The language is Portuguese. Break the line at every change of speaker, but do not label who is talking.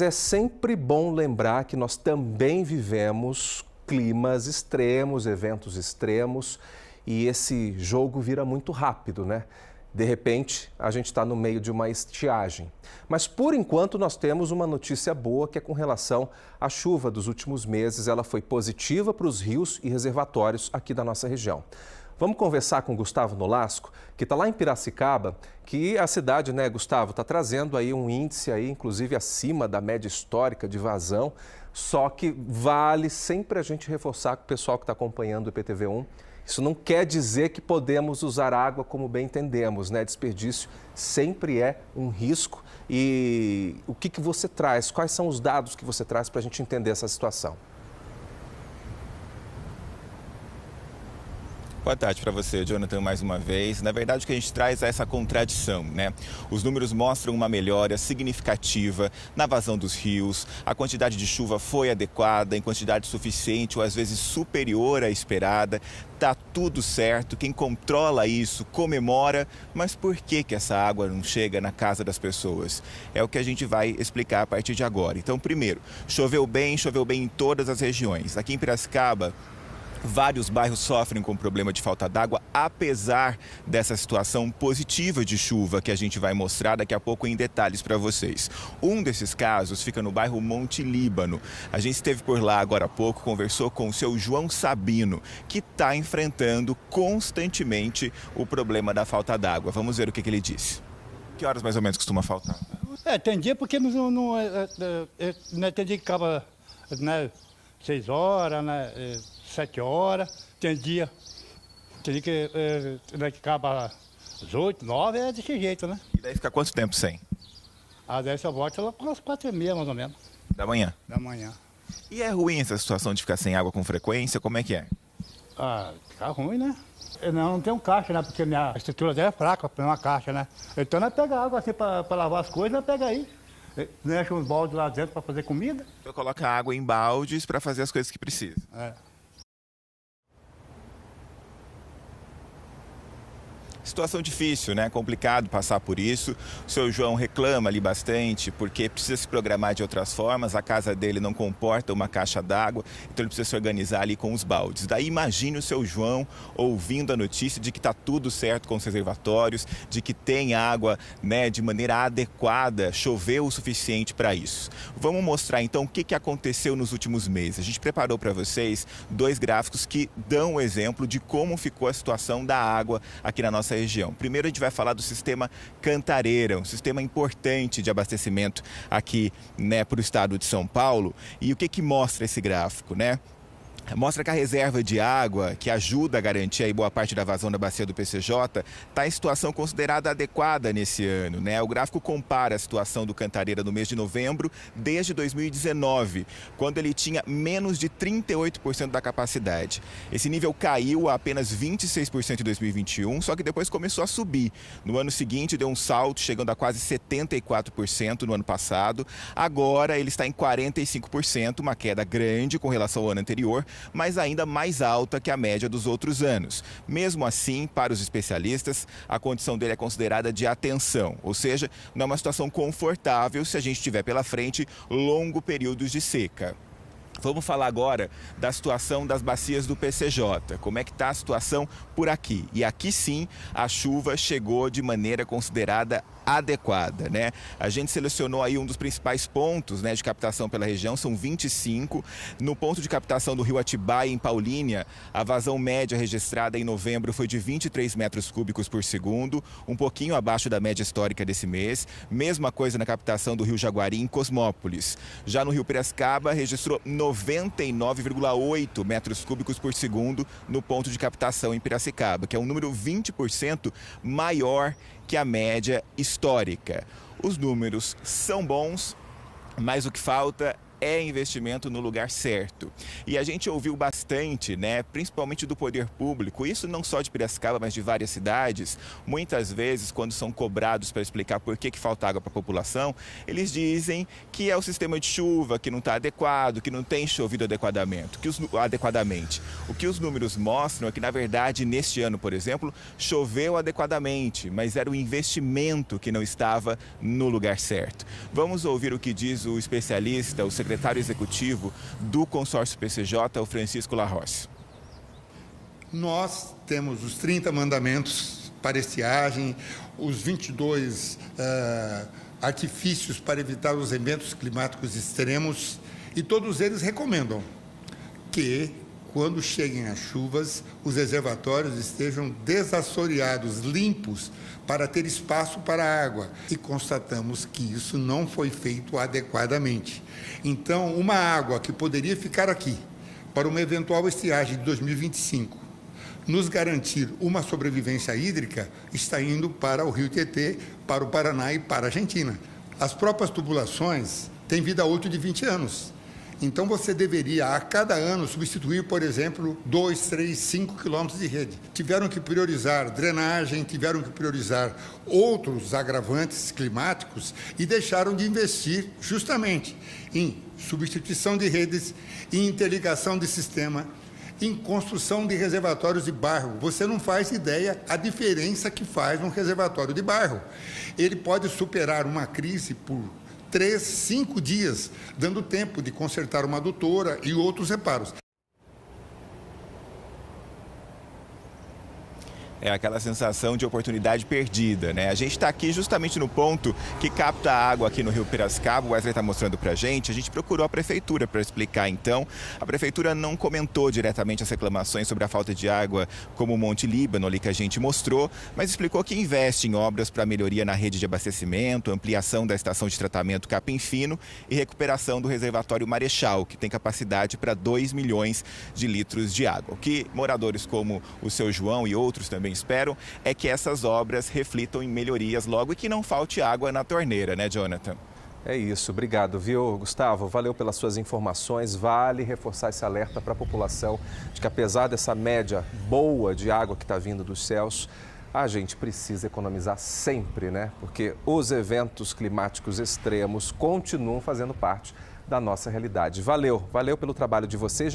É sempre bom lembrar que nós também vivemos climas extremos, eventos extremos, e esse jogo vira muito rápido, né? De repente, a gente está no meio de uma estiagem. Mas, por enquanto, nós temos uma notícia boa, que é com relação à chuva dos últimos meses. Ela foi positiva para os rios e reservatórios aqui da nossa região. Vamos conversar com o Gustavo Nolasco, que está lá em Piracicaba, que a cidade, né, Gustavo, está trazendo aí um índice aí, inclusive acima da média histórica de vazão. Só que vale sempre a gente reforçar com o pessoal que está acompanhando o IPTV1. Isso não quer dizer que podemos usar água como bem entendemos, né? Desperdício sempre é um risco. E o que você traz? Quais são os dados que você traz para a gente entender essa situação?
Boa tarde para você, Jonathan, mais uma vez. Na verdade, o que a gente traz é essa contradição, né? Os números mostram uma melhora significativa na vazão dos rios, a quantidade de chuva foi adequada, em quantidade suficiente ou às vezes superior à esperada. Tá tudo certo, quem controla isso comemora, mas por que essa água não chega na casa das pessoas? É o que a gente vai explicar a partir de agora. Então, primeiro, choveu bem em todas as regiões. Aqui em Piracicaba, vários bairros sofrem com problema de falta d'água, apesar dessa situação positiva de chuva que a gente vai mostrar daqui a pouco em detalhes para vocês. Um desses casos fica no bairro Monte Líbano. A gente esteve por lá agora há pouco, conversou com o seu João Sabino, que está enfrentando constantemente o problema da falta d'água. Vamos ver o que ele disse. Que horas mais ou menos costuma faltar?
Tem dia porque não tem dia que acaba, né, 6 horas, né, 7 horas, tem dia que acaba às 8, 9, é desse jeito, né?
E daí fica quanto tempo sem?
Daí essa volta lá com as 4h30, mais ou menos.
Da manhã?
Da manhã.
E é ruim essa situação de ficar sem água com frequência? Como é que é?
Fica ruim, né? Eu não tenho caixa, né? Porque a estrutura dela é fraca para uma caixa, né? Então nós pega água assim para lavar as coisas, nós pega aí. Deixa uns baldes lá dentro para fazer comida.
Então coloca água em baldes para fazer as coisas que precisa. Situação difícil, né? Complicado passar por isso. O seu João reclama ali bastante porque precisa se programar de outras formas. A casa dele não comporta uma caixa d'água, então ele precisa se organizar ali com os baldes. Daí imagine o seu João ouvindo a notícia de que está tudo certo com os reservatórios, de que tem água, né, de maneira adequada, choveu o suficiente para isso. Vamos mostrar então o que aconteceu nos últimos meses. A gente preparou para vocês 2 gráficos que dão o exemplo de como ficou a situação da água aqui na nossa região. Primeiro a gente vai falar do sistema Cantareira, um sistema importante de abastecimento aqui, né, para o estado de São Paulo. E o que mostra esse gráfico, né? Mostra que a reserva de água, que ajuda a garantir aí boa parte da vazão da bacia do PCJ, está em situação considerada adequada nesse ano, né? O gráfico compara a situação do Cantareira no mês de novembro desde 2019, quando ele tinha menos de 38% da capacidade. Esse nível caiu a apenas 26% em 2021, só que depois começou a subir. No ano seguinte deu um salto, chegando a quase 74% no ano passado. Agora ele está em 45%, uma queda grande com relação ao ano anterior, mas ainda mais alta que a média dos outros anos. Mesmo assim, para os especialistas, a condição dele é considerada de atenção, ou seja, não é uma situação confortável se a gente tiver pela frente longo períodos de seca. Vamos falar agora da situação das bacias do PCJ, como é que está a situação por aqui. E aqui sim, a chuva chegou de maneira considerada adequada, né? A gente selecionou aí um dos principais pontos, né, de captação pela região, são 25. No ponto de captação do rio Atibaia, em Paulínia, a vazão média registrada em novembro foi de 23 metros cúbicos por segundo, um pouquinho abaixo da média histórica desse mês. Mesma coisa na captação do rio Jaguari, em Cosmópolis. Já no rio Piracicaba, registrou 99,8 metros cúbicos por segundo no ponto de captação em Piracicaba, que é um número 20% maior que a média histórica. Os números são bons, mas o que falta é investimento no lugar certo. E a gente ouviu bastante, né, principalmente do poder público, isso não só de Piracicaba, mas de várias cidades, muitas vezes quando são cobrados para explicar por que falta água para a população, eles dizem que é o sistema de chuva, que não está adequado, que não tem chovido adequadamente. O que os números mostram é que, na verdade, neste ano, por exemplo, choveu adequadamente, mas era o investimento que não estava no lugar certo. Vamos ouvir o que diz o especialista, o secretário executivo do consórcio PCJ, o Francisco Larrossi.
Nós temos os 30 mandamentos para estiagem, os 22 artifícios para evitar os eventos climáticos extremos, e todos eles recomendam que, quando cheguem as chuvas, os reservatórios estejam desassoreados, limpos, para ter espaço para a água. E constatamos que isso não foi feito adequadamente. Então, uma água que poderia ficar aqui para uma eventual estiagem de 2025, nos garantir uma sobrevivência hídrica, está indo para o Rio Tietê, para o Paraná e para a Argentina. As próprias tubulações têm vida útil de 20 anos. Então, você deveria, a cada ano, substituir, por exemplo, 2, 3, 5 quilômetros de rede. Tiveram que priorizar drenagem, tiveram que priorizar outros agravantes climáticos e deixaram de investir justamente em substituição de redes, em interligação de sistema, em construção de reservatórios de bairro. Você não faz ideia a diferença que faz um reservatório de bairro. Ele pode superar uma crise por 3, 5 dias, dando tempo de consertar uma adutora e outros reparos.
É aquela sensação de oportunidade perdida, né? A gente está aqui justamente no ponto que capta a água aqui no Rio Piracicaba, o Wesley está mostrando para a gente procurou a prefeitura para explicar então. A prefeitura não comentou diretamente as reclamações sobre a falta de água como o Monte Líbano ali que a gente mostrou, mas explicou que investe em obras para melhoria na rede de abastecimento, ampliação da estação de tratamento Capim Fino e recuperação do reservatório Marechal, que tem capacidade para 2 milhões de litros de água. O que moradores como o seu João e outros também esperam é que essas obras reflitam em melhorias logo e que não falte água na torneira, né, Jonathan?
É isso, obrigado, viu, Gustavo? Valeu pelas suas informações. Vale reforçar esse alerta para a população de que, apesar dessa média boa de água que está vindo dos céus, a gente precisa economizar sempre, né? Porque os eventos climáticos extremos continuam fazendo parte da nossa realidade. Valeu pelo trabalho de vocês.